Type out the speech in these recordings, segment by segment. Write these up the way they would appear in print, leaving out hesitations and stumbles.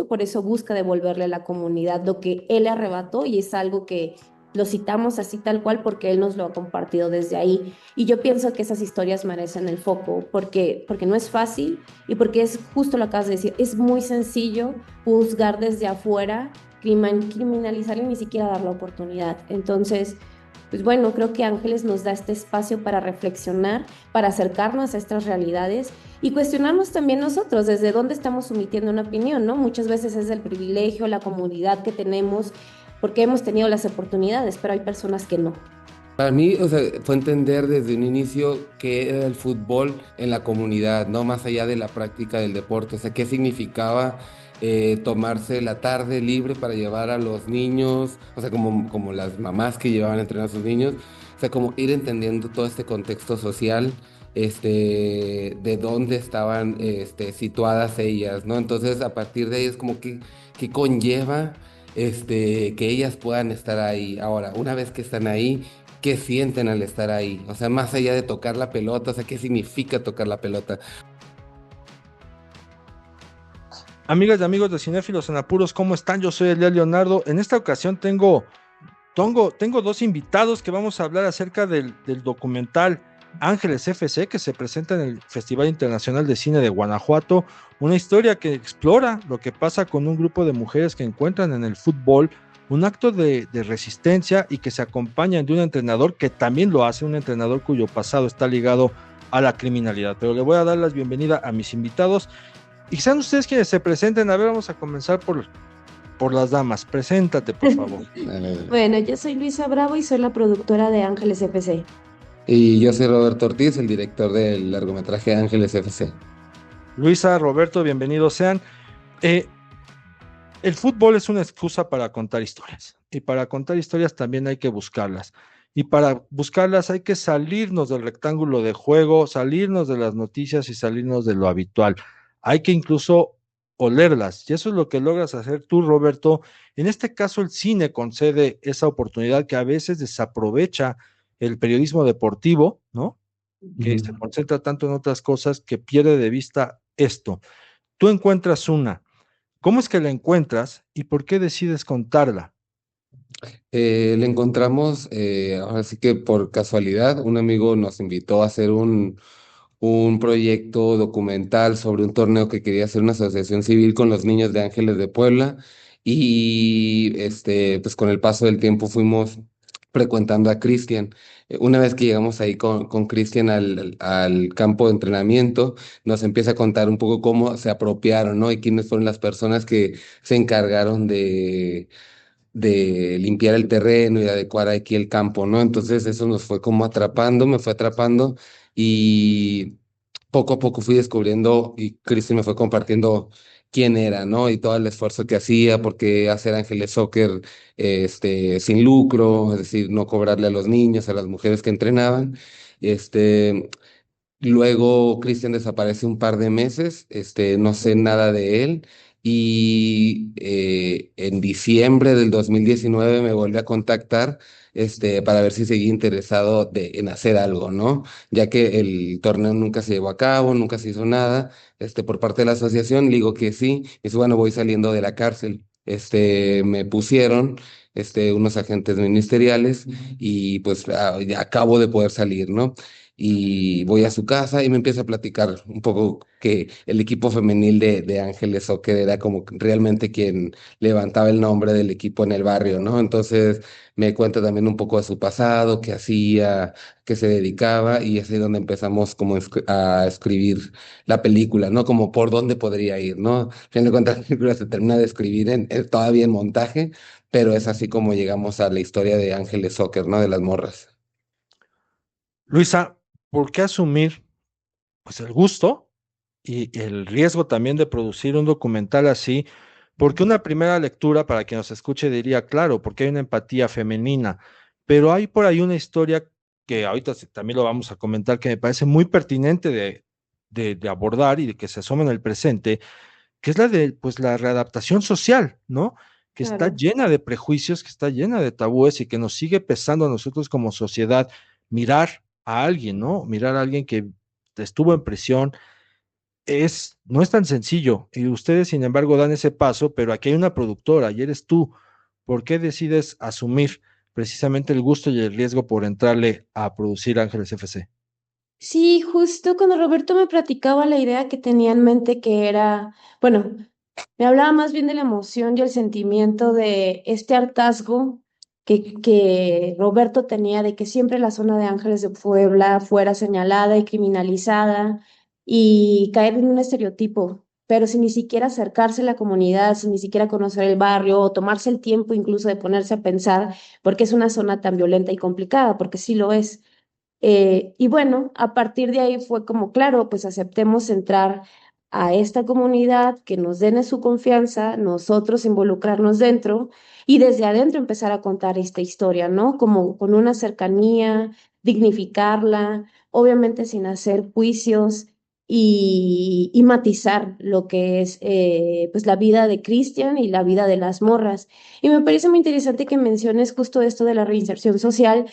por eso busca devolverle a la comunidad lo que él le arrebató y es algo que lo citamos así tal cual porque él nos lo ha compartido desde ahí. Y yo pienso que esas historias merecen el foco porque no es fácil y porque es justo lo que acabas de decir, es muy sencillo juzgar desde afuera, criminalizar y ni siquiera dar la oportunidad. Entonces, pues bueno, creo que Ángeles nos da este espacio para reflexionar, para acercarnos a estas realidades y cuestionarnos también nosotros desde dónde estamos emitiendo una opinión, ¿no? Muchas veces es el privilegio, la comodidad que tenemos, porque hemos tenido las oportunidades, pero hay personas que no. Para mí, o sea, fue entender desde un inicio qué era el fútbol en la comunidad, ¿no? Más allá de la práctica del deporte, o sea, qué significaba tomarse la tarde libre para llevar a los niños, o sea, como las mamás que llevaban a entrenar a sus niños, o sea, como ir entendiendo todo este contexto social, de dónde estaban, situadas ellas, ¿no? Entonces, a partir de ahí es como que conlleva, que ellas puedan estar ahí. Ahora, una vez que están ahí, qué sienten al estar ahí, o sea, más allá de tocar la pelota, o sea, qué significa tocar la pelota. Amigas y amigos de Cinéfilos en Apuros, ¿cómo están? Yo soy Elia Leonardo. En esta ocasión tengo dos invitados que vamos a hablar acerca del documental Ángeles FC, que se presenta en el Festival Internacional de Cine de Guanajuato, una historia que explora lo que pasa con un grupo de mujeres que encuentran en el fútbol un acto de resistencia y que se acompañan de un entrenador que también lo hace, un entrenador cuyo pasado está ligado a la criminalidad. Pero le voy a dar la bienvenida a mis invitados y sean ustedes quienes se presenten. A ver, vamos a comenzar por las damas. Preséntate, por favor. Bueno, yo soy Luisa Bravo y soy la productora de Ángeles FC. Y yo soy Roberto Ortiz, el director del largometraje Ángeles FC. Luisa, Roberto, bienvenidos sean. Eh, el fútbol es una excusa para contar historias. Y para contar historias también hay que buscarlas. Y para buscarlas hay que salirnos del rectángulo de juego, salirnos de las noticias y salirnos de lo habitual. Hay que incluso olerlas. Y eso es lo que logras hacer tú, Roberto. En este caso, el cine concede esa oportunidad que a veces desaprovecha el periodismo deportivo, ¿no? Que se Ujú. concentra tanto en otras cosas que pierde de vista esto. Tú encuentras una. ¿Cómo es que la encuentras y por qué decides contarla? Le encontramos, ahora sí que por casualidad, un amigo nos invitó a hacer un proyecto documental sobre un torneo que quería hacer una asociación civil con los niños de Ángeles de Puebla y pues con el paso del tiempo fuimos frecuentando a Cristian. Una vez que llegamos ahí con Cristian al campo de entrenamiento, nos empieza a contar un poco cómo se apropiaron, ¿no? Y quiénes fueron las personas que se encargaron de limpiar el terreno y de adecuar aquí el campo, ¿no? Entonces eso nos fue como atrapando, me fue atrapando y poco a poco fui descubriendo y Cristi me fue compartiendo quién era, ¿no? Y todo el esfuerzo que hacía, porque hacer Ángeles Soccer, sin lucro, es decir, no cobrarle a los niños, a las mujeres que entrenaban. Este, Luego Cristian desaparece un par de meses, no sé nada de él y en diciembre del 2019 me vuelve a contactar, para ver si seguía interesado en hacer algo, ¿no? Ya que el torneo nunca se llevó a cabo, nunca se hizo nada, por parte de la asociación, le digo que sí, y dice, bueno, voy saliendo de la cárcel. Me pusieron, unos agentes ministeriales y pues ya acabo de poder salir, ¿no? Y voy a su casa y me empieza a platicar un poco que el equipo femenil de Ángeles Soccer era como realmente quien levantaba el nombre del equipo en el barrio, ¿no? Entonces me cuenta también un poco de su pasado, qué hacía, qué se dedicaba y es ahí donde empezamos como a escribir la película, ¿no? Como por dónde podría ir, ¿no? Al fin de cuentas la película se termina de escribir todavía en montaje, pero es así como llegamos a la historia de Ángeles Soccer, ¿no? De las morras. Luisa, ¿por qué asumir pues el gusto y el riesgo también de producir un documental así? Porque una primera lectura para quien nos escuche diría, claro, porque hay una empatía femenina, pero hay por ahí una historia que ahorita también lo vamos a comentar que me parece muy pertinente de abordar y de que se asoma en el presente, que es la de pues la readaptación social, ¿no? Que está Claro. llena de prejuicios, que está llena de tabúes y que nos sigue pesando a nosotros como sociedad mirar a alguien, ¿no? Mirar a alguien que estuvo en prisión, no es tan sencillo. Y ustedes, sin embargo, dan ese paso, pero aquí hay una productora y eres tú. ¿Por qué decides asumir precisamente el gusto y el riesgo por entrarle a producir Ángeles FC? Sí, justo cuando Roberto me platicaba la idea que tenía en mente que era, bueno, me hablaba más bien de la emoción y el sentimiento de este hartazgo que Roberto tenía de que siempre la zona de Ángeles de Puebla fuera señalada y criminalizada y caer en un estereotipo, pero sin ni siquiera acercarse a la comunidad, sin ni siquiera conocer el barrio o tomarse el tiempo incluso de ponerse a pensar por qué es una zona tan violenta y complicada, porque sí lo es. Y bueno, a partir de ahí fue como, claro, pues aceptemos entrar a esta comunidad, que nos den su confianza, nosotros involucrarnos dentro y desde adentro empezar a contar esta historia, ¿no? Como con una cercanía, dignificarla, obviamente sin hacer juicios y matizar lo que es pues la vida de Cristian y la vida de las morras. Y me parece muy interesante que menciones justo esto de la reinserción social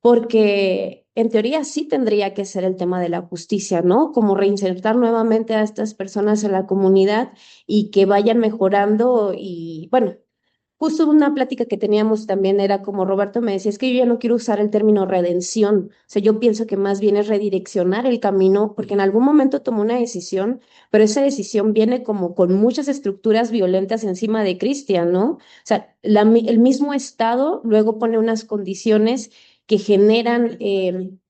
porque en teoría sí tendría que ser el tema de la justicia, ¿no? Como reinsertar nuevamente a estas personas en la comunidad y que vayan mejorando y bueno. Justo una plática que teníamos también era como Roberto me decía, es que yo ya no quiero usar el término redención, o sea, yo pienso que más bien es redireccionar el camino, porque en algún momento tomó una decisión, pero esa decisión viene como con muchas estructuras violentas encima de Cristian, ¿no? O sea, el mismo Estado luego pone unas condiciones que generan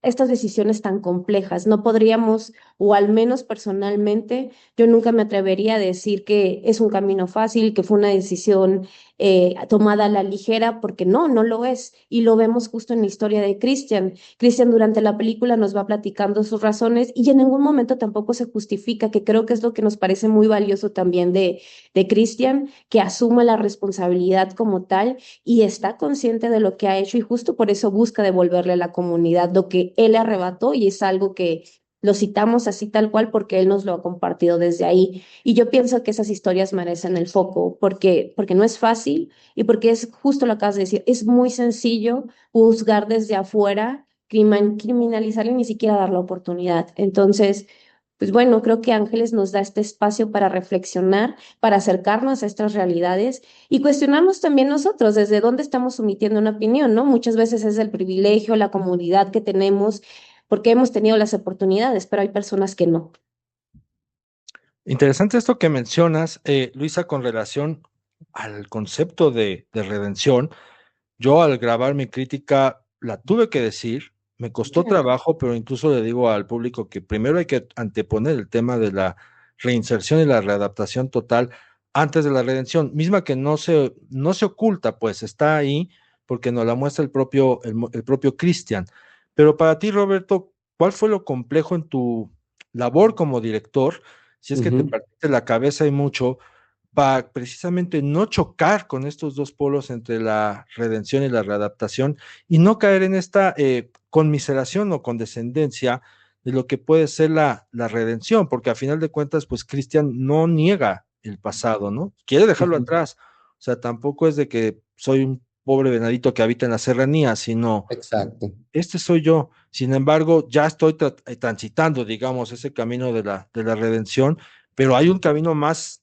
estas decisiones tan complejas. No podríamos, o al menos personalmente, yo nunca me atrevería a decir que es un camino fácil, que fue una decisión tomada a la ligera, porque no, no lo es. Y lo vemos justo en la historia de Christian. Christian durante la película nos va platicando sus razones y en ningún momento tampoco se justifica, que creo que es lo que nos parece muy valioso también de Christian, que asume la responsabilidad como tal y está consciente de lo que ha hecho y justo por eso busca devolverle a la comunidad lo que él arrebató y es algo que lo citamos así tal cual porque él nos lo ha compartido desde ahí. Y yo pienso que esas historias merecen el foco porque no es fácil y porque es justo lo que acabas de decir, es muy sencillo juzgar desde afuera, criminalizar y ni siquiera dar la oportunidad. Entonces, pues bueno, creo que Ángeles nos da este espacio para reflexionar, para acercarnos a estas realidades y cuestionarnos también nosotros desde dónde estamos omitiendo una opinión, ¿no? Muchas veces es el privilegio, la comodidad que tenemos porque hemos tenido las oportunidades, pero hay personas que no. Interesante esto que mencionas, Luisa, con relación al concepto de redención. Yo al grabar mi crítica la tuve que decir, me costó trabajo, pero incluso le digo al público que primero hay que anteponer el tema de la reinserción y la readaptación total antes de la redención, misma que no se oculta, pues está ahí porque nos la muestra el propio Cristian. Pero para ti, Roberto, ¿cuál fue lo complejo en tu labor como director? Si es que te Ujú. partiste la cabeza y mucho para precisamente no chocar con estos dos polos entre la redención y la readaptación y no caer en esta conmiseración o condescendencia de lo que puede ser la redención, porque a final de cuentas, pues Cristian no niega el pasado, ¿no? Quiere dejarlo Ujú. atrás. O sea, tampoco es de que soy un pobre venadito que habita en la serranía, sino Exacto. este soy yo. Sin embargo, ya estoy transitando, digamos, ese camino de la redención, pero hay un camino más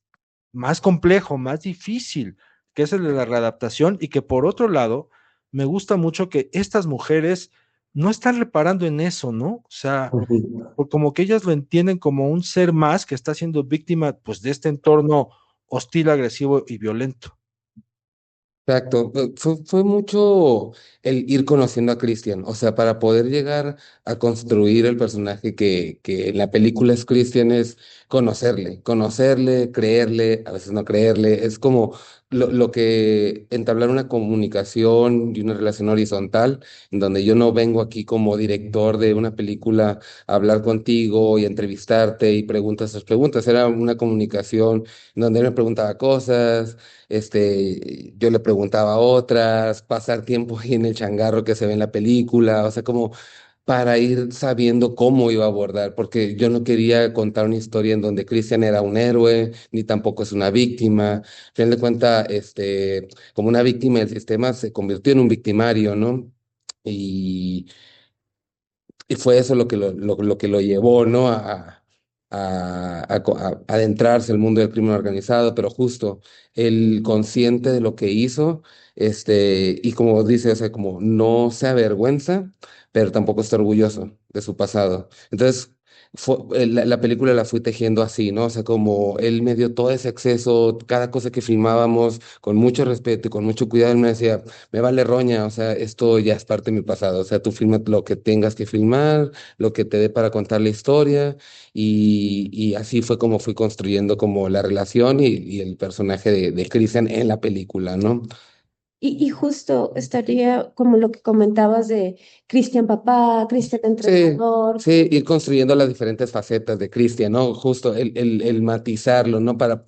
complejo, más difícil, que es el de la readaptación y que por otro lado, me gusta mucho que estas mujeres no están reparando en eso, ¿no? O sea, Ujú. como que ellas lo entienden como un ser más que está siendo víctima, pues, de este entorno hostil, agresivo y violento. Exacto, fue mucho el ir conociendo a Christian, o sea, para poder llegar a construir el personaje que en la película es Christian, es conocerle, creerle, a veces no creerle, es como lo que entablar una comunicación y una relación horizontal, en donde yo no vengo aquí como director de una película a hablar contigo y a entrevistarte y preguntas sus preguntas, era una comunicación en donde él me preguntaba cosas, yo le preguntaba a otras, pasar tiempo ahí en el changarro que se ve en la película, o sea, como para ir sabiendo cómo iba a abordar, porque yo no quería contar una historia en donde Christian era un héroe, ni tampoco es una víctima. Al final de cuentas, como una víctima del sistema se convirtió en un victimario, ¿no? Y, y fue eso lo que lo llevó, ¿no? a adentrarse al mundo del crimen organizado, pero justo el consciente de lo que hizo, y como dice, o sea, como no se avergüenza, pero tampoco está orgulloso de su pasado. Entonces, la película la fui tejiendo así, ¿no? O sea, como él me dio todo ese acceso, cada cosa que filmábamos, con mucho respeto y con mucho cuidado, él me decía, me vale roña, o sea, esto ya es parte de mi pasado, o sea, tú filma lo que tengas que filmar, lo que te dé para contar la historia, y así fue como fui construyendo como la relación y el personaje de Christian en la película, ¿no? Y justo estaría como lo que comentabas de Cristian papá, Cristian Sí, entrenador. sí, ir construyendo las diferentes facetas de Cristian, ¿no? Justo el matizarlo, ¿no? Para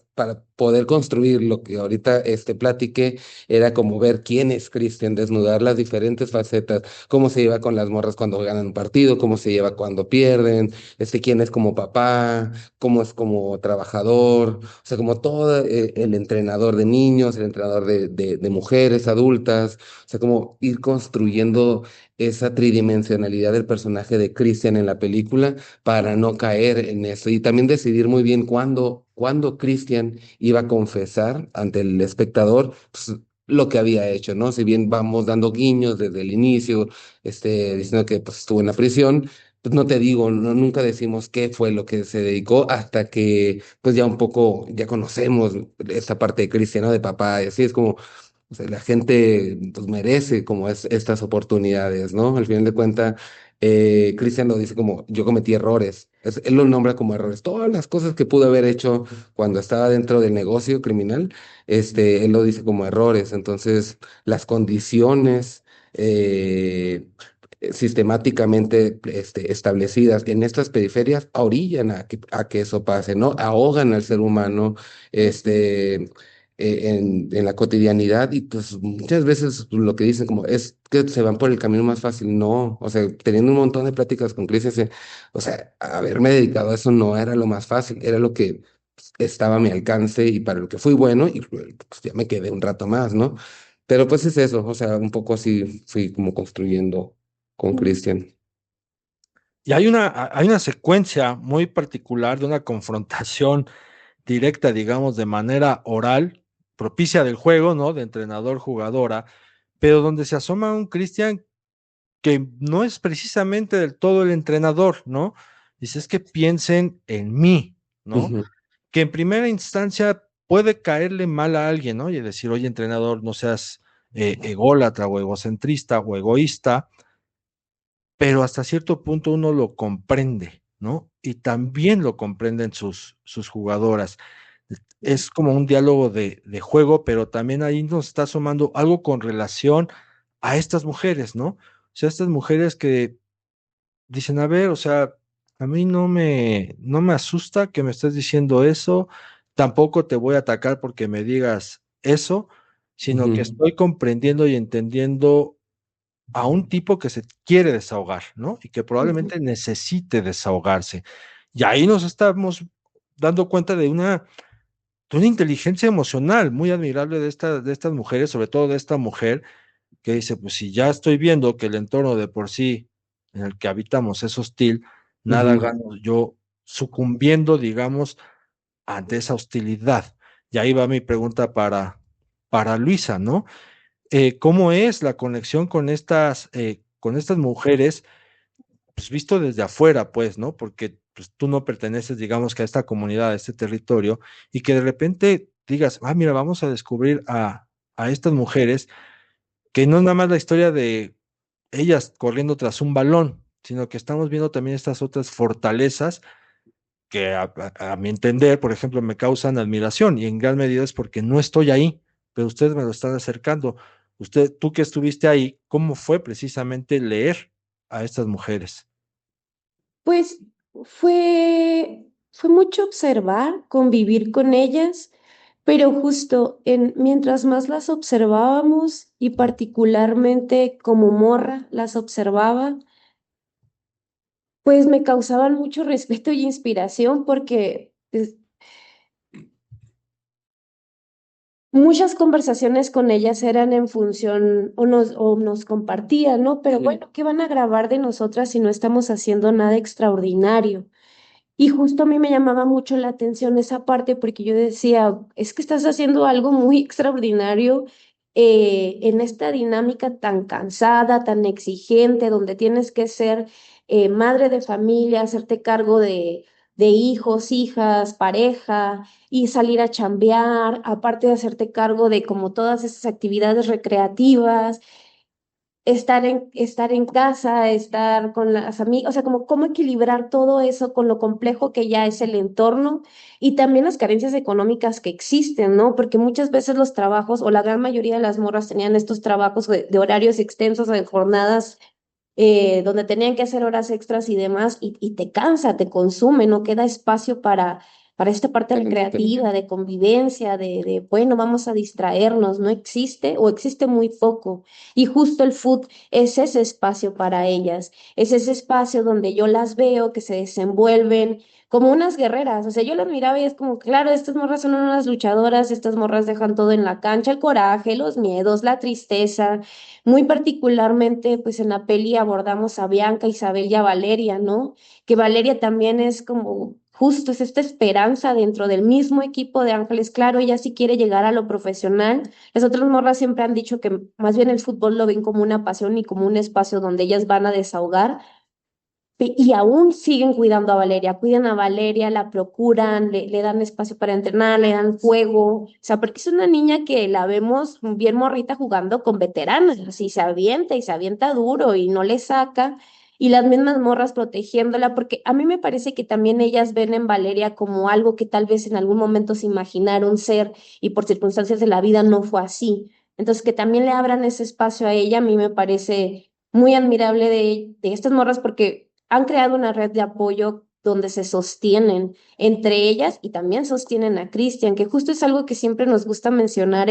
poder construir lo que ahorita platiqué, era como ver quién es Cristian, desnudar las diferentes facetas, cómo se lleva con las morras cuando ganan un partido, cómo se lleva cuando pierden, quién es como papá, cómo es como trabajador, o sea, como todo el entrenador de niños, el entrenador de mujeres adultas, o sea, como ir construyendo esa tridimensionalidad del personaje de Christian en la película para no caer en eso y también decidir muy bien cuándo Christian iba a confesar ante el espectador pues, lo que había hecho, ¿no? Si bien vamos dando guiños desde el inicio, diciendo que pues, estuvo en la prisión. Pues no te digo, no, nunca decimos qué fue lo que se dedicó hasta que pues ya un poco, ya conocemos esta parte de Cristian, ¿no? De papá, y así es como, o sea, la gente pues, merece como estas oportunidades, ¿no? Al final de cuentas, Cristian lo dice como, yo cometí errores. Él lo nombra como errores. Todas las cosas que pudo haber hecho cuando estaba dentro del negocio criminal, él lo dice como errores. Entonces, las condiciones sistemáticamente establecidas en estas periferias orillan a que eso pase, ¿no? Ahogan al ser humano. En la cotidianidad y pues muchas veces lo que dicen como es que se van por el camino más fácil, no, o sea, teniendo un montón de pláticas con Cristian, o sea, haberme dedicado a eso no era lo más fácil, era lo que estaba a mi alcance y para lo que fui bueno y pues, ya me quedé un rato más, ¿no? Pero pues es eso, o sea, un poco así fui como construyendo con Cristian. Y hay una secuencia muy particular de una confrontación directa, digamos, de manera oral, propicia del juego, ¿no? De entrenador-jugadora, pero donde se asoma un Cristian que no es precisamente del todo el entrenador, ¿no? Dice, es que piensen en mí, ¿no? Ujú, Que en primera instancia puede caerle mal a alguien, ¿no? Y decir, oye, entrenador, no seas ególatra o egocentrista o egoísta, pero hasta cierto punto uno lo comprende, ¿no? Y también lo comprenden sus jugadoras. Es como un diálogo de juego, pero también ahí nos está asomando algo con relación a estas mujeres, ¿no? O sea, estas mujeres que dicen, a ver, o sea, a mí no me asusta que me estés diciendo eso, tampoco te voy a atacar porque me digas eso, sino que ujú, estoy comprendiendo y entendiendo a un tipo que se quiere desahogar, ¿no? Y que Ujú. probablemente necesite desahogarse. Y ahí nos estamos dando cuenta de una inteligencia emocional muy admirable de estas mujeres, sobre todo de esta mujer que dice, pues si ya estoy viendo que el entorno de por sí en el que habitamos es hostil, nada ujú. gano yo sucumbiendo, digamos, ante esa hostilidad. Y ahí va mi pregunta para Luisa, ¿no? ¿Cómo es la conexión con estas mujeres, pues visto desde afuera, pues, ¿no? Porque pues, tú no perteneces, digamos, que a esta comunidad, a este territorio, y que de repente digas, ah, mira, vamos a descubrir a estas mujeres, que no es nada más la historia de ellas corriendo tras un balón, sino que estamos viendo también estas otras fortalezas que a mi entender, por ejemplo, me causan admiración y en gran medida es porque no estoy ahí, pero ustedes me lo están acercando. Usted, tú que estuviste ahí, ¿cómo fue precisamente leer a estas mujeres? Pues fue mucho observar, convivir con ellas, pero justo mientras más las observábamos y particularmente como morra las observaba, pues me causaban mucho respeto y inspiración porque pues, muchas conversaciones con ellas eran en función o nos compartían, ¿no? Pero bueno, ¿qué van a grabar de nosotras si no estamos haciendo nada extraordinario? Y justo a mí me llamaba mucho la atención esa parte porque yo decía, es que estás haciendo algo muy extraordinario en esta dinámica tan cansada, tan exigente, donde tienes que ser madre de familia, hacerte cargo de hijos, hijas, pareja y salir a chambear, aparte de hacerte cargo de como todas esas actividades recreativas, estar en casa, estar con las amigas, o sea, como cómo equilibrar todo eso con lo complejo que ya es el entorno y también las carencias económicas que existen, ¿no? Porque muchas veces los trabajos, o la gran mayoría de las morras tenían estos trabajos de horarios extensos, de jornadas donde tenían que hacer horas extras y demás, y te cansa, te consume, no queda espacio para esta parte recreativa, de convivencia, bueno, vamos a distraernos, no existe o existe muy poco. Y justo el food es ese espacio para ellas, es ese espacio donde yo las veo que se desenvuelven como unas guerreras. O sea, yo las miraba y es como, claro, estas morras son unas luchadoras, estas morras dejan todo en la cancha, el coraje, los miedos, la tristeza. Muy particularmente, pues en la peli abordamos a Bianca, Isabel y a Valeria, ¿no? Que Valeria también es como justo, es esta esperanza dentro del mismo equipo de Ángeles. Claro, ella sí quiere llegar a lo profesional. Las otras morras siempre han dicho que más bien el fútbol lo ven como una pasión y como un espacio donde ellas van a desahogar, y aún siguen cuidando a Valeria, cuidan a Valeria, la procuran, le dan espacio para entrenar, le dan juego, o sea, porque es una niña que la vemos bien morrita jugando con veteranos, así y se avienta duro y no le saca, y las mismas morras protegiéndola, porque a mí me parece que también ellas ven en Valeria como algo que tal vez en algún momento se imaginaron ser y por circunstancias de la vida no fue así. Entonces, que también le abran ese espacio a ella, a mí me parece muy admirable de estas morras porque han creado una red de apoyo donde se sostienen entre ellas y también sostienen a Cristian, que justo es algo que siempre nos gusta mencionar,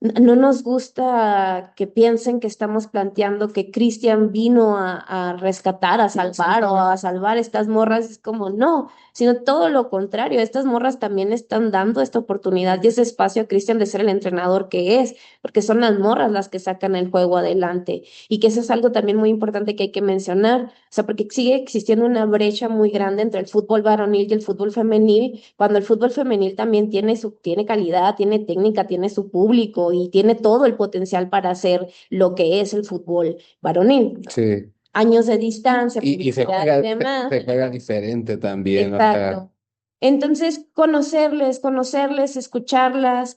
no nos gusta que piensen que estamos planteando que Cristian vino a rescatar, a salvar o a salvar estas morras, es como no, sino todo lo contrario, estas morras también están dando esta oportunidad y ese espacio a Cristian de ser el entrenador que es, porque son las morras las que sacan el juego adelante y que eso es algo también muy importante que hay que mencionar, o sea, porque sigue existiendo una brecha muy grande entre el fútbol varonil y el fútbol femenil, cuando el fútbol femenil también tiene calidad, tiene técnica, tiene su público y tiene todo el potencial para hacer lo que es el fútbol varonil. Sí. Años de distancia, Y se publicidad y juega, demás. se juega diferente también, o sea, Exacto. Entonces, conocerles, escucharlas,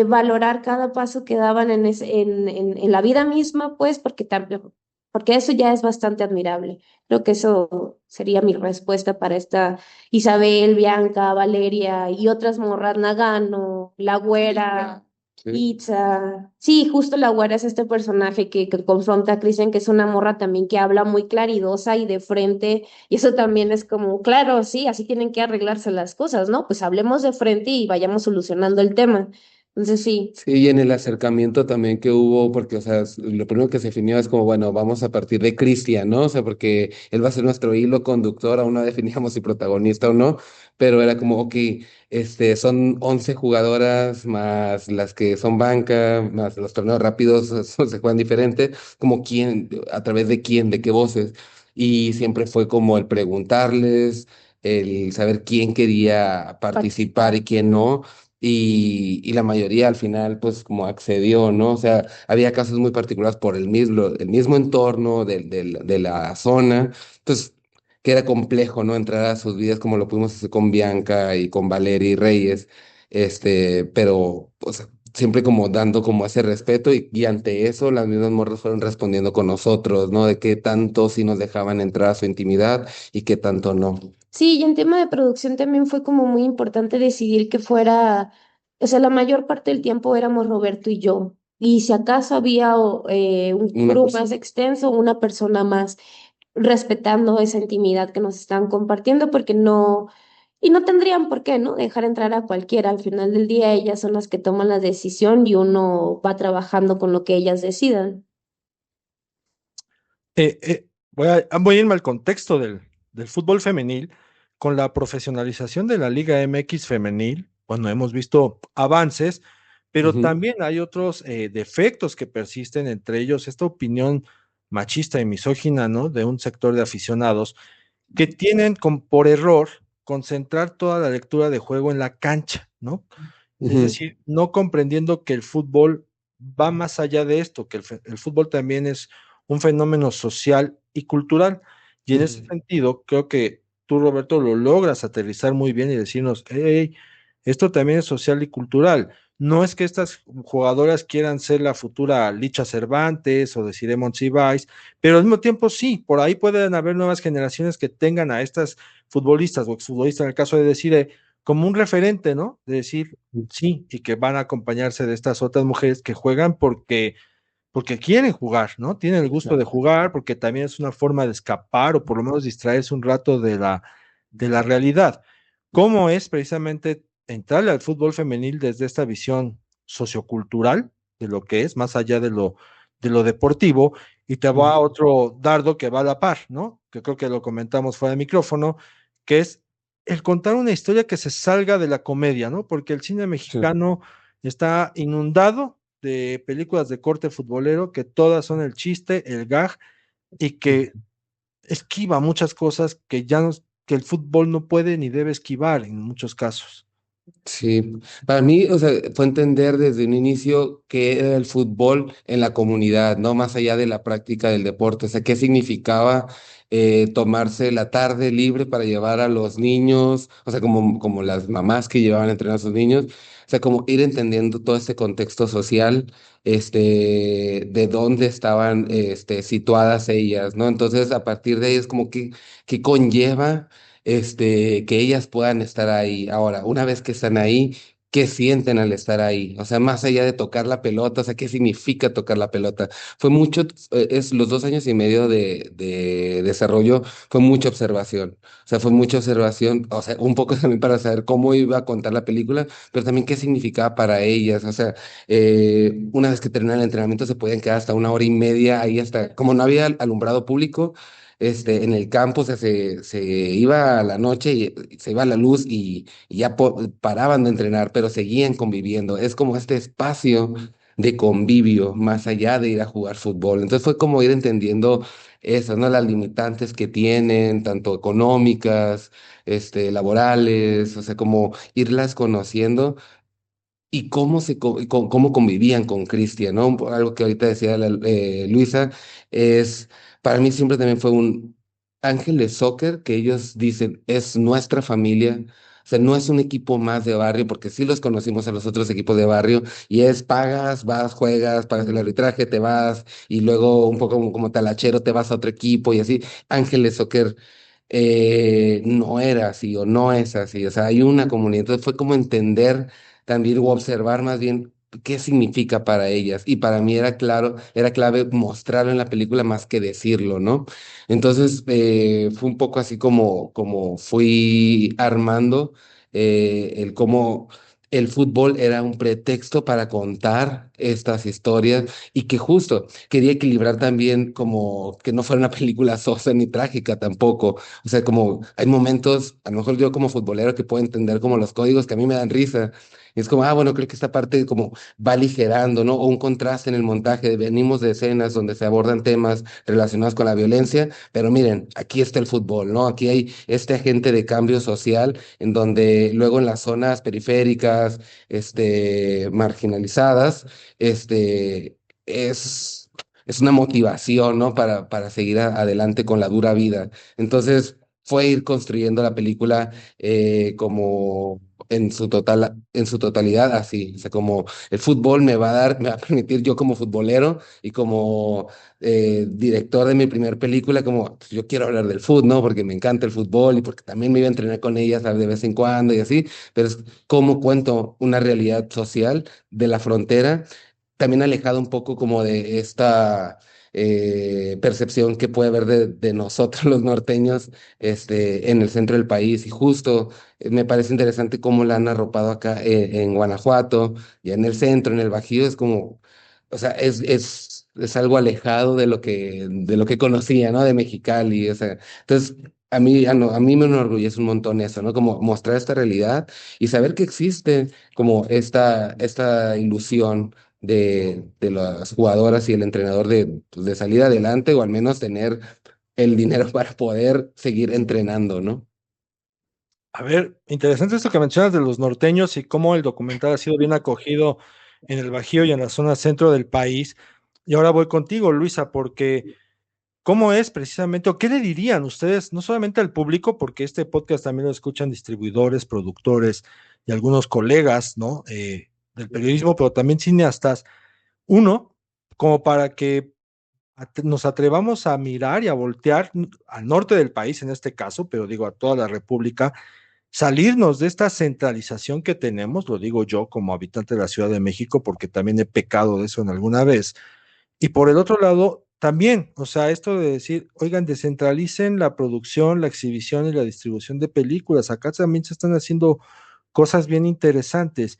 valorar cada paso que daban en la vida misma, pues, porque eso ya es bastante admirable. Creo que eso sería mi respuesta para esta Isabel, Bianca, Valeria y otras morras, Nagano, La Güera. sí. Itza. Sí, justo la güera es este personaje que confronta a Christian, que es una morra también que habla muy claridosa y de frente, y eso también es como, claro, sí, así tienen que arreglarse las cosas, ¿no? Pues hablemos de frente y vayamos solucionando el tema. Entonces, sí, Sí, y en el acercamiento también que hubo, porque, o sea, lo primero que se definió es como, bueno, vamos a partir de Cristian, ¿no? O sea, porque él va a ser nuestro hilo conductor, aún no definíamos si protagonista o no, pero era como, ok, son 11 jugadoras más las que son banca, más los torneos rápidos, eso se juegan diferente, como quién, a través de quién, de qué voces, y siempre fue como el preguntarles, el saber quién quería participar y participar. quién no y la mayoría al final pues como accedió, ¿no? O sea, había casos muy particulares por el mismo entorno de la zona, entonces que era complejo, ¿no? Entrar a sus vidas como lo pudimos hacer con Bianca y con Valeria y Reyes, pero o sea, siempre como dando como ese respeto y ante eso las mismas morras fueron respondiendo con nosotros, ¿no? De qué tanto sí nos dejaban entrar a su intimidad y qué tanto no. Sí, y en tema de producción también fue como muy importante decidir que fuera, o sea, la mayor parte del tiempo éramos Roberto y yo. Y si acaso había un Una crew cosa. más extenso, una persona más, respetando esa intimidad que nos están compartiendo, porque no, y no tendrían por qué, ¿no? Dejar entrar a cualquiera. Al final del día, ellas son las que toman la decisión y uno va trabajando con lo que ellas decidan. Voy a irme al contexto del fútbol femenil. Con la profesionalización de la Liga MX femenil, bueno, hemos visto avances, pero Ujú. también hay otros defectos que persisten, entre ellos esta opinión machista y misógina, ¿no? De un sector de aficionados que tienen por error concentrar toda la lectura de juego en la cancha, ¿no? Es Ujú, decir, no comprendiendo que el fútbol va más allá de esto, que el fútbol también es un fenómeno social y cultural. Y en ese ujú. sentido, creo que tú, Roberto, lo logras aterrizar muy bien y decirnos, hey, esto también es social y cultural. No es que estas jugadoras quieran ser la futura Licha Cervantes o decir Monsiváis, pero al mismo tiempo sí, por ahí pueden haber nuevas generaciones que tengan a estas futbolistas o exfutbolistas, en el caso de decir, como un referente, ¿no? De decir, sí, y que van a acompañarse de estas otras mujeres que juegan porque quieren jugar, ¿no? Tienen el gusto de jugar, porque también es una forma de escapar o por lo menos distraerse un rato de la realidad. ¿Cómo es precisamente entrarle al fútbol femenil desde esta visión sociocultural de lo que es, más allá de lo deportivo? Y te va otro dardo que va a la par, ¿no? Que creo que lo comentamos fuera de micrófono, que es el contar una historia que se salga de la comedia, ¿no? Porque el cine Sí. mexicano está inundado de películas de corte futbolero que todas son el chiste, el gag y que esquiva muchas cosas que ya no, que el fútbol no puede ni debe esquivar en muchos casos. Sí, para mí, o sea, fue entender desde un inicio qué era el fútbol en la comunidad, ¿no? Más allá de la práctica del deporte, o sea, qué significaba tomarse la tarde libre para llevar a los niños, o sea, como las mamás que llevaban a entrenar a sus niños, o sea, como ir entendiendo todo este contexto social, de dónde estaban, situadas ellas, ¿no? Entonces, a partir de ahí es como que conlleva que ellas puedan estar ahí. Ahora, una vez que están ahí, ¿qué sienten al estar ahí? O sea, más allá de tocar la pelota, o sea, ¿qué significa tocar la pelota? Fue mucho, es los 2 años y medio de desarrollo, fue mucha observación. O sea, fue mucha observación, o sea, un poco también para saber cómo iba a contar la película, pero también qué significaba para ellas. O sea, una vez que terminaban el entrenamiento, se podían quedar hasta 1 hora y media ahí, hasta, como no había alumbrado público en el campo, o sea, se iba a la noche y se iba la luz y ya paraban de entrenar, pero seguían conviviendo. Es como este espacio de convivio más allá de ir a jugar fútbol. Entonces fue como ir entendiendo eso, ¿no? Las limitantes que tienen, tanto económicas, laborales, o sea, como irlas conociendo y cómo convivían con Cristian, ¿no? Algo que ahorita decía Luisa, es, para mí siempre también fue un ángel de soccer que ellos dicen, es nuestra familia. O sea, no es un equipo más de barrio, porque sí los conocimos a los otros equipos de barrio, y es pagas, vas, juegas, pagas el arbitraje, te vas, y luego un poco como talachero te vas a otro equipo y así. Ángel de Soccer no era así o no es así. O sea, hay una comunidad. Entonces fue como entender también o observar más bien qué significa para ellas. Y para mí era claro, era clave mostrarlo en la película más que decirlo, ¿no? Entonces fue un poco así como fui armando el cómo el fútbol era un pretexto para contar estas historias y que justo quería equilibrar también como que no fuera una película sosa ni trágica tampoco. O sea, como hay momentos, a lo mejor yo como futbolero que puedo entender como los códigos que a mí me dan risa. Y es como, bueno, creo que esta parte como va aligerando, ¿no? O un contraste en el montaje. Venimos de escenas donde se abordan temas relacionados con la violencia, pero miren, aquí está el fútbol, ¿no? Aquí hay este agente de cambio social en donde luego en las zonas periféricas, marginalizadas, es una motivación, ¿no? Para seguir adelante con la dura vida. Entonces, fue ir construyendo la película como en su totalidad, así. O sea, como el fútbol me va a permitir yo como futbolero y como director de mi primer película, como pues, yo quiero hablar del fútbol, ¿no? Porque me encanta el fútbol y porque también me iba a entrenar con ellas de vez en cuando y así, pero es como cuento una realidad social de la frontera también alejado un poco como de esta percepción que puede haber de nosotros los norteños en el centro del país. Y justo me parece interesante cómo la han arropado acá en Guanajuato, y en el centro, en el Bajío, es como, o sea, es algo alejado de lo que conocía, ¿no? De Mexicali, o sea, entonces... A mí me enorgullece un montón eso, ¿no? Como mostrar esta realidad y saber que existe como esta ilusión de las jugadoras y el entrenador de salir adelante o al menos tener el dinero para poder seguir entrenando, ¿no? A ver, interesante esto que mencionas de los norteños y cómo el documental ha sido bien acogido en el Bajío y en la zona centro del país. Y ahora voy contigo, Luisa, porque ¿cómo es precisamente, o qué le dirían ustedes, no solamente al público, porque este podcast también lo escuchan distribuidores, productores y algunos colegas, ¿no? Del periodismo, pero también cineastas. Uno, como para que nos atrevamos a mirar y a voltear al norte del país en este caso, pero digo a toda la República, salirnos de esta centralización que tenemos, lo digo yo como habitante de la Ciudad de México, porque también he pecado de eso en alguna vez, y por el otro lado, también, o sea, esto de decir, oigan, descentralicen la producción, la exhibición y la distribución de películas. Acá también se están haciendo cosas bien interesantes.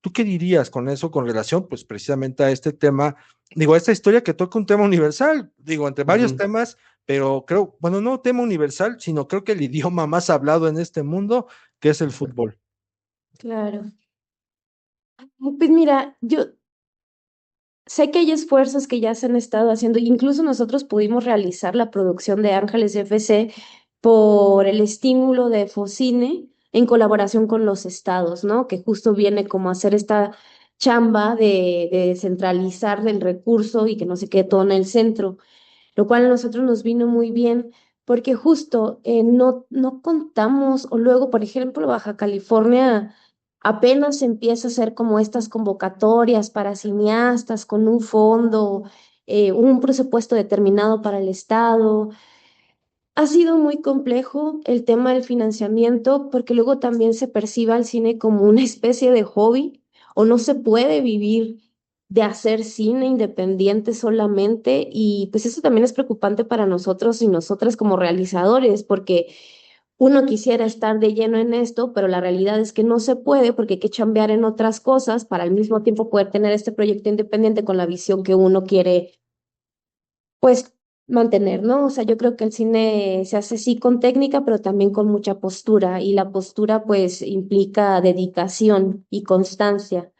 ¿Tú qué dirías con eso, con relación, pues precisamente a este tema, digo, a esta historia que toca un tema universal, digo, entre varios Ujú. temas, pero creo, bueno, no tema universal, sino creo que el idioma más hablado en este mundo, que es el fútbol. Claro. Pues mira, yo sé que hay esfuerzos que ya se han estado haciendo, incluso nosotros pudimos realizar la producción de Ángeles FC por el estímulo de Focine en colaboración con los estados, ¿no? Que justo viene como a hacer esta chamba de centralizar el recurso y que no se quede todo en el centro, lo cual a nosotros nos vino muy bien porque justo no contamos, o luego, por ejemplo, Baja California apenas empieza a hacer como estas convocatorias para cineastas con un fondo, un presupuesto determinado para el Estado. Ha sido muy complejo el tema del financiamiento porque luego también se percibe al cine como una especie de hobby o no se puede vivir de hacer cine independiente solamente y pues eso también es preocupante para nosotros y nosotras como realizadores porque uno quisiera estar de lleno en esto, pero la realidad es que no se puede porque hay que chambear en otras cosas para al mismo tiempo poder tener este proyecto independiente con la visión que uno quiere pues mantener, ¿no? O sea, yo creo que el cine se hace sí con técnica, pero también con mucha postura y la postura pues implica dedicación y constancia.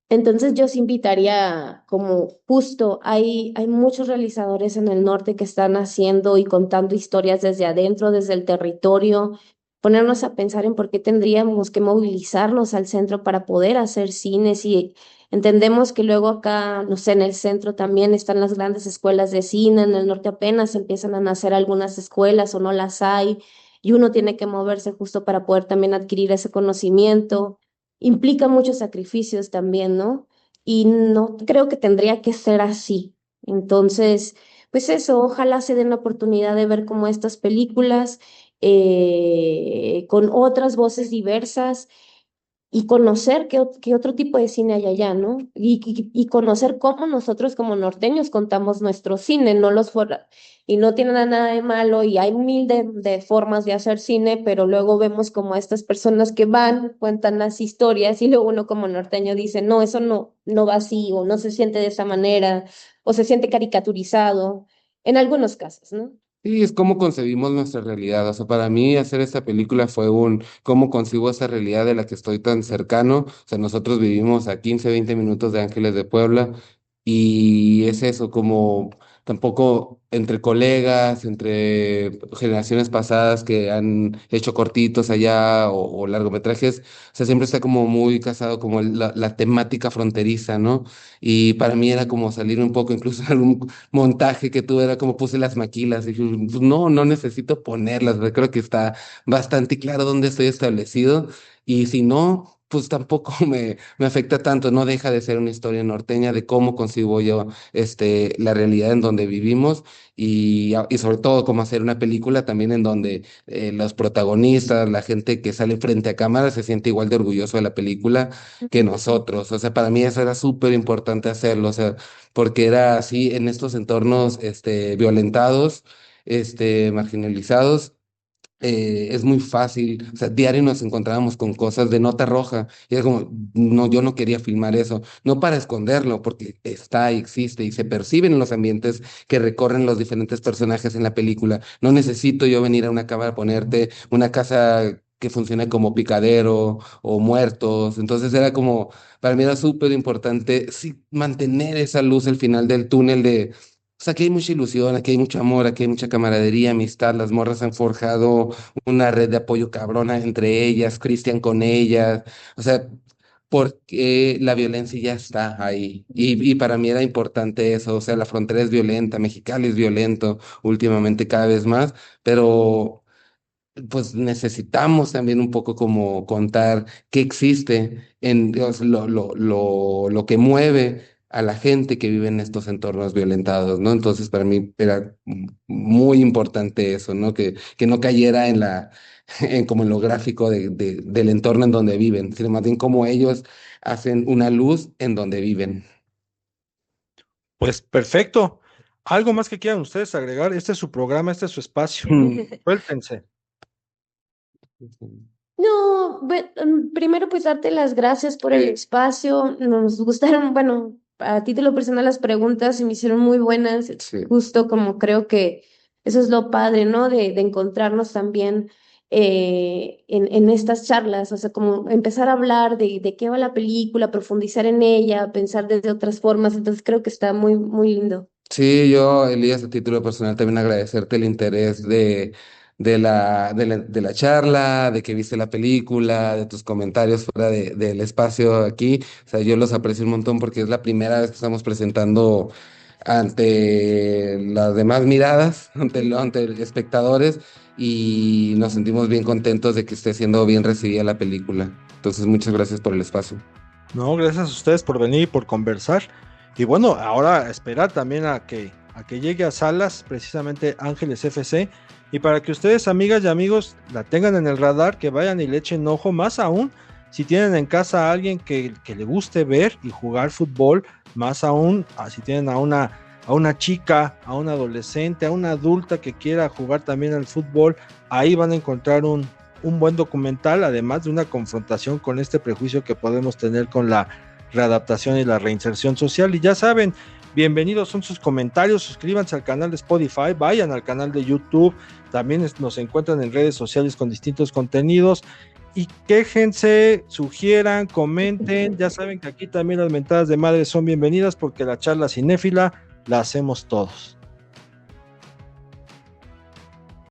Entonces yo sí invitaría como justo, hay muchos realizadores en el norte que están haciendo y contando historias desde adentro, desde el territorio, ponernos a pensar en por qué tendríamos que movilizarnos al centro para poder hacer cines y entendemos que luego acá, no sé, en el centro también están las grandes escuelas de cine, en el norte apenas empiezan a nacer algunas escuelas o no las hay y uno tiene que moverse justo para poder también adquirir ese conocimiento implica muchos sacrificios también, ¿no? Y no creo que tendría que ser así. Entonces, pues eso, ojalá se den la oportunidad de ver como estas películas con otras voces diversas y conocer qué otro tipo de cine hay allá, ¿no? Y conocer cómo nosotros como norteños contamos nuestro cine, no los fuera, y no tiene nada de malo, y hay mil de formas de hacer cine, pero luego vemos como estas personas que van, cuentan las historias, y luego uno como norteño dice, no, eso no va así, o no se siente de esa manera, o se siente caricaturizado, en algunos casos, ¿no? Sí, es como concebimos nuestra realidad. O sea, para mí hacer esta película fue un cómo concibo esa realidad de la que estoy tan cercano. O sea, nosotros vivimos a 15, 20 minutos de Ángeles de Puebla y es eso, como tampoco entre colegas, entre generaciones pasadas que han hecho cortitos allá o largometrajes. O sea, siempre está como muy casado como la temática fronteriza, ¿no? Y para mí era como salir un poco, incluso en algún montaje que tuve, era como puse las maquilas, y dije, "Pues no, no necesito ponerlas, porque creo que está bastante claro dónde estoy establecido, y si no, pues tampoco me afecta tanto, no deja de ser una historia norteña de cómo concibo yo la realidad en donde vivimos, y sobre todo cómo hacer una película también en donde los protagonistas, la gente que sale frente a cámara se siente igual de orgulloso de la película que nosotros. O sea, para mí eso era súper importante hacerlo, o sea, porque era así en estos entornos, violentados, marginalizados. Es muy fácil, o sea, diario nos encontrábamos con cosas de nota roja y es como, no, yo no quería filmar eso, no para esconderlo, porque está y existe y se perciben en los ambientes que recorren los diferentes personajes en la película. No necesito yo venir a una cámara a ponerte una casa que funcione como picadero o muertos. Entonces era como, para mí era súper importante sí, mantener esa luz al final del túnel O sea, aquí hay mucha ilusión, aquí hay mucho amor, aquí hay mucha camaradería, amistad. Las morras han forjado una red de apoyo cabrona entre ellas, Cristian con ellas. O sea, porque la violencia ya está ahí. Y para mí era importante eso. O sea, la frontera es violenta, Mexicali es violento últimamente cada vez más, pero pues necesitamos también un poco como contar qué existe en o sea, lo que mueve a la gente que vive en estos entornos violentados, ¿no? Entonces para mí era muy importante eso, ¿no? Que no cayera en en como en lo gráfico del entorno en donde viven, sino más bien como ellos hacen una luz en donde viven. Pues perfecto. ¿Algo más que quieran ustedes agregar? Este es su programa, este es su espacio. Suéltense. No, primero pues darte las gracias por el espacio. Nos gustaron, bueno, a título personal las preguntas se me hicieron muy buenas, Sí. justo como creo que eso es lo padre, ¿no? De encontrarnos también en estas charlas, o sea, como empezar a hablar de qué va la película, profundizar en ella, pensar desde otras formas, entonces creo que está muy, muy lindo. Sí, yo, Elías, a título personal, también agradecerte el interés de la charla, de que viste la película, de tus comentarios fuera del espacio aquí. O sea, yo los aprecio un montón porque es la primera vez que estamos presentando ante las demás miradas, ante espectadores, y nos sentimos bien contentos de que esté siendo bien recibida la película. Entonces, muchas gracias por el espacio. No, gracias a ustedes por venir y por conversar. Y bueno, ahora esperar también a que llegue a salas precisamente Ángeles FC y para que ustedes, amigas y amigos, la tengan en el radar, que vayan y le echen ojo, más aún si tienen en casa a alguien que le guste ver y jugar fútbol, más aún si tienen a una chica, a un adolescente, a una adulta que quiera jugar también al fútbol, ahí van a encontrar un buen documental, además de una confrontación con este prejuicio que podemos tener con la readaptación y la reinserción social. Y ya saben, bienvenidos son sus comentarios, suscríbanse al canal de Spotify, vayan al canal de YouTube, también nos encuentran en redes sociales con distintos contenidos y quéjense, sugieran, comenten, ya saben que aquí también las mentadas de madre son bienvenidas porque la charla cinéfila la hacemos todos.